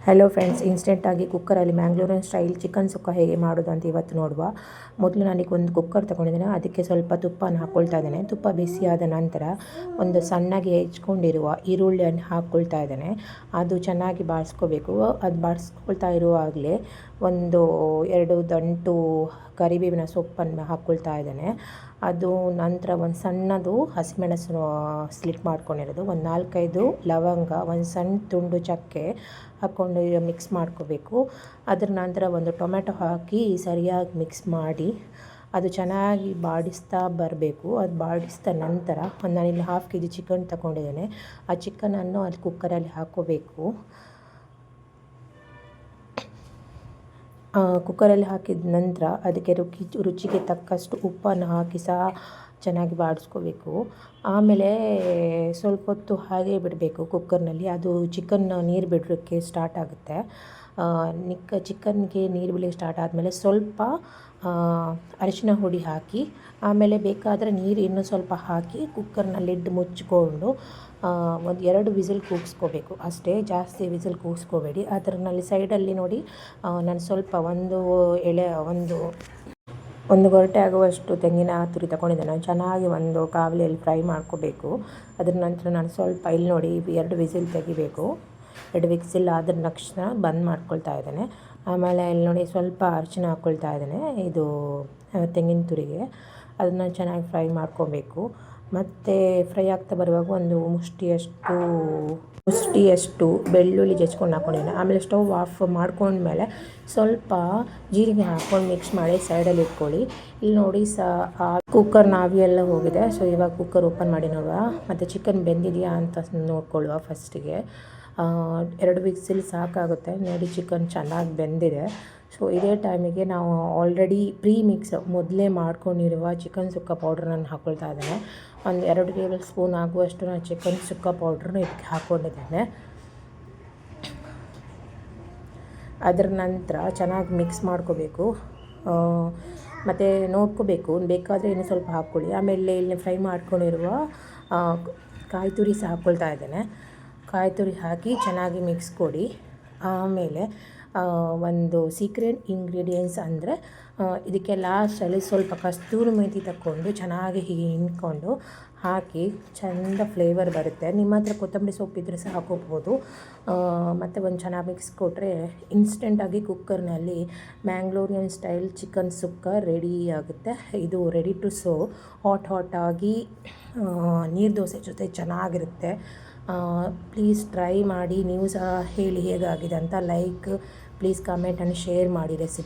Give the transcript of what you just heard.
Hello friends, ಇನ್ಸ್ಟೆಂಟಾಗಿ ಕುಕ್ಕರಲ್ಲಿ Mangalorean style chicken ಸುಕ್ಕ ಹೇಗೆ ಮಾಡೋದು ಅಂತ ಇವತ್ತು ನೋಡುವ. ಮೊದಲು ನಾನೀಗ ಒಂದು ಕುಕ್ಕರ್ ತೊಗೊಂಡಿದ್ದೇನೆ. ಅದಕ್ಕೆ ಸ್ವಲ್ಪ ತುಪ್ಪನ ಹಾಕ್ಕೊಳ್ತಾ ಇದ್ದೇನೆ. ತುಪ್ಪ ಬಿಸಿಯಾದ ನಂತರ ಒಂದು ಸಣ್ಣಗೆ ಹೆಚ್ಕೊಂಡಿರುವ ಈರುಳ್ಳಿಯನ್ನು ಹಾಕ್ಕೊಳ್ತಾ ಇದ್ದೇನೆ. ಅದು ಚೆನ್ನಾಗಿ ಬಾಡಿಸ್ಕೋಬೇಕು. ಅದು ಬಾಡಿಸ್ಕೊಳ್ತಾ ಇರುವಾಗಲೇ ಒಂದು 2 ದಂಟು ಕರಿಬೇವಿನ ಸೊಪ್ಪನ್ನು ಹಾಕ್ಕೊಳ್ತಾ ಇದ್ದೇನೆ. ಅದು ನಂತರ ಒಂದು ಸಣ್ಣದು ಹಸಿಮೆಣಸು ಸ್ಲಿಟ್ ಮಾಡ್ಕೊಂಡಿರೋದು, ಒಂದು 4-5 ಲವಂಗ, ಒಂದು ಸಣ್ಣ ತುಂಡು ಚಕ್ಕೆ ಹಾಕ್ಕೊಂಡು ಮಿಕ್ಸ್ ಮಾಡ್ಕೋಬೇಕು. ಅದರ ನಂತರ ಒಂದು ಟೊಮೆಟೊ ಹಾಕಿ ಸರಿಯಾಗಿ ಮಿಕ್ಸ್ ಮಾಡಿ ಅದು ಚೆನ್ನಾಗಿ ಬಾಡಿಸ್ತಾ ಬರಬೇಕು. ಅದು ಬಾಡಿಸಿದ ನಂತರ ನಾನಿಲ್ಲಿ 1/2 kg ಚಿಕನ್ ತಗೊಂಡಿದ್ದೇನೆ. ಆ ಚಿಕನನ್ನು ಅಲ್ಲಿ ಕುಕ್ಕರಲ್ಲಿ ಹಾಕ್ಕೋಬೇಕು. ಕುಕ್ಕರಲ್ಲಿ ಹಾಕಿದ ನಂತರ ಅದಕ್ಕೆ ರುಚಿಗೆ ತಕ್ಕಷ್ಟು ಉಪ್ಪನ್ನು ಹಾಕಿ ಸಹ ಚೆನ್ನಾಗಿ ಬಾಡಿಸ್ಕೋಬೇಕು. ಆಮೇಲೆ ಸ್ವಲ್ಪ ಹೊತ್ತು ಹಾಗೆ ಬಿಡಬೇಕು ಕುಕ್ಕರ್ನಲ್ಲಿ. ಅದು ಚಿಕನ್ ನೀರು ಬಿಡೋಕ್ಕೆ ಸ್ಟಾರ್ಟ್ ಆಗುತ್ತೆ. ಚಿಕನ್ಗೆ ನೀರು ಬಿಡಲಿಕ್ಕೆ ಸ್ಟಾರ್ಟ್ ಆದಮೇಲೆ ಸ್ವಲ್ಪ ಅರಿಶಿನ ಹುಡಿ ಹಾಕಿ, ಆಮೇಲೆ ಬೇಕಾದರೆ ನೀರು ಇನ್ನೂ ಸ್ವಲ್ಪ ಹಾಕಿ ಕುಕ್ಕರ್ನ ಲಿಡ್ ಮುಚ್ಚಿಕೊಂಡು ಒಂದು 2 ವಿಸಿಲ್ ಕೂಗಿಸ್ಕೋಬೇಕು ಅಷ್ಟೇ. ಜಾಸ್ತಿ ವಿಸಿಲ್ ಕೂಗಿಸ್ಕೋಬೇಡಿ. ಅದರಲ್ಲಿ ಸೈಡಲ್ಲಿ ನೋಡಿ, ನಾನು ಸ್ವಲ್ಪ ಒಂದು ಗೊರಟೆ ಆಗುವಷ್ಟು ತೆಂಗಿನ ತುರಿ ತಗೊಂಡಿದ್ದೇನೆ. ಚೆನ್ನಾಗಿ ಒಂದು ಕಾವಲಿಯಲ್ಲಿ ಫ್ರೈ ಮಾಡ್ಕೋಬೇಕು. ಅದರ ನಂತರ ನಾನು ಸ್ವಲ್ಪ ಇಲ್ಲಿ ನೋಡಿ 2 ವಿಸಿಲ್ ತೆಗಿಬೇಕು. 2 ವಿಸಿಲ್ ಆದ ತಕ್ಷಣ ಬಂದ್ ಮಾಡ್ಕೊಳ್ತಾ ಇದ್ದೇನೆ. ಆಮೇಲೆ ಇಲ್ಲಿ ನೋಡಿ ಸ್ವಲ್ಪ ಅರಿಶಿನ ಹಾಕ್ಕೊಳ್ತಾ ಇದ್ದೇನೆ, ಇದು ತೆಂಗಿನ ತುರಿಗೆ. ಅದನ್ನು ಚೆನ್ನಾಗಿ ಫ್ರೈ ಮಾಡ್ಕೋಬೇಕು. ಮತ್ತು ಫ್ರೈ ಆಗ್ತಾ ಬರುವಾಗ ಒಂದು ಮುಷ್ಟಿಯಷ್ಟು ಬೆಳ್ಳುಳ್ಳಿ ಜಜ್ಕೊಂಡು ಹಾಕ್ಕೊಂಡಿದ್ದೇನೆ. ಆಮೇಲೆ ಸ್ಟವ್ ಆಫ್ ಮಾಡ್ಕೊಂಡ್ಮೇಲೆ ಸ್ವಲ್ಪ ಜೀರಿಗೆ ಹಾಕ್ಕೊಂಡು ಮಿಕ್ಸ್ ಮಾಡಿ ಸೈಡಲ್ಲಿ ಇಟ್ಕೊಳ್ಳಿ. ಇಲ್ಲಿ ನೋಡಿ ಕುಕ್ಕರ್ನ ಆವಿಯೆಲ್ಲ ಹೋಗಿದೆ. ಸೊ ಇವಾಗ ಕುಕ್ಕರ್ ಓಪನ್ ಮಾಡಿ ನೋಡುವ, ಮತ್ತು ಚಿಕನ್ ಬೆಂದಿದೆಯಾ ಅಂತ ನೋಡ್ಕೊಳ್ಳುವ. ಫಸ್ಟಿಗೆ 2 ವಿಸಿಲ್ ಸಾಕಾಗುತ್ತೆ. ನೋಡಿ ಚಿಕನ್ ಚೆನ್ನಾಗಿ ಬೆಂದಿದೆ. ಸೊ ಇದೇ ಟೈಮಿಗೆ ನಾವು ಆಲ್ರೆಡಿ ಮೊದಲೇ ಮಾಡ್ಕೊಂಡಿರುವ ಚಿಕನ್ ಸುಕ್ಕ ಪೌಡ್ರನ್ನು ಹಾಕ್ಕೊಳ್ತಾ ಇದ್ದೇನೆ. ಒಂದು 2 ಟೇಬಲ್ ಸ್ಪೂನ್ ಆಗುವಷ್ಟು ನಾನು ಚಿಕನ್ ಸುಕ್ಕ ಪೌಡ್ರನ್ನ ಇದಕ್ಕೆ ಹಾಕ್ಕೊಂಡಿದ್ದೇನೆ. ಅದರ ನಂತರ ಚೆನ್ನಾಗಿ ಮಿಕ್ಸ್ ಮಾಡ್ಕೋಬೇಕು. ಮತ್ತು ನೋಡ್ಕೋಬೇಕು, ಬೇಕಾದರೆ ಇನ್ನೂ ಸ್ವಲ್ಪ ಹಾಕ್ಕೊಳ್ಳಿ. ಆಮೇಲೆ ಇಲ್ಲಿ ಫ್ರೈ ಮಾಡ್ಕೊಂಡಿರುವ ಕಾಯಿ ತುರಿ ಸಹ ಹಾಕ್ಕೊಳ್ತಾ ಇದ್ದೇನೆ. ಕಾಯಿ ತುರಿ ಹಾಕಿ ಚೆನ್ನಾಗಿ ಮಿಕ್ಸ್ ಕೊಡಿ. ಆಮೇಲೆ ಒಂದು ಸೀಕ್ರೆಟ್ ಇಂಗ್ರೀಡಿಯೆಂಟ್ಸ್ ಅಂದರೆ ಇದಕ್ಕೆ ಲಾಸ್ಟಲ್ಲಿ ಸ್ವಲ್ಪ ಕಸ್ತೂರಿ ಮೇಥಿ ತಗೊಂಡು ಚೆನ್ನಾಗಿ ಹೀಗೆ ಹಿಂಡ್ಕೊಂಡು ಹಾಕಿ ಚೆಂದ ಫ್ಲೇವರ್ ಬರುತ್ತೆ. ನಿಮ್ಮ ಹತ್ರ ಕೊತ್ತಂಬರಿ ಸೊಪ್ಪಿದ್ರೆ ಸಹ ಹಾಕೋಬೋದು. ಮತ್ತು ಒಂದು ಚೆನ್ನಾಗಿ ಮಿಕ್ಸ್ ಕೊಟ್ಟರೆ ಇನ್ಸ್ಟೆಂಟಾಗಿ ಕುಕ್ಕರ್ನಲ್ಲಿ ಮ್ಯಾಂಗ್ಳೂರಿಯನ್ ಸ್ಟೈಲ್ ಚಿಕನ್ ಸುಕ್ಕ ರೆಡಿ ಆಗುತ್ತೆ. ಇದು ರೆಡಿ ಟು ಸರ್ವ್. ಹಾಟಾಗಿ ನೀರು ದೋಸೆ ಜೊತೆ ಚೆನ್ನಾಗಿರುತ್ತೆ. ಪ್ಲೀಸ್ ಟ್ರೈ ಮಾಡಿ. ನೀವು ಸಹ ಹೇಳಿ ಹೇಗಾಗಿದೆ ಅಂತ. ಪ್ಲೀಸ್ ಕಮೆಂಟ್ ಆ್ಯಂಡ್ ಶೇರ್ ಮಾಡಿ ರೆಸಿಪಿ.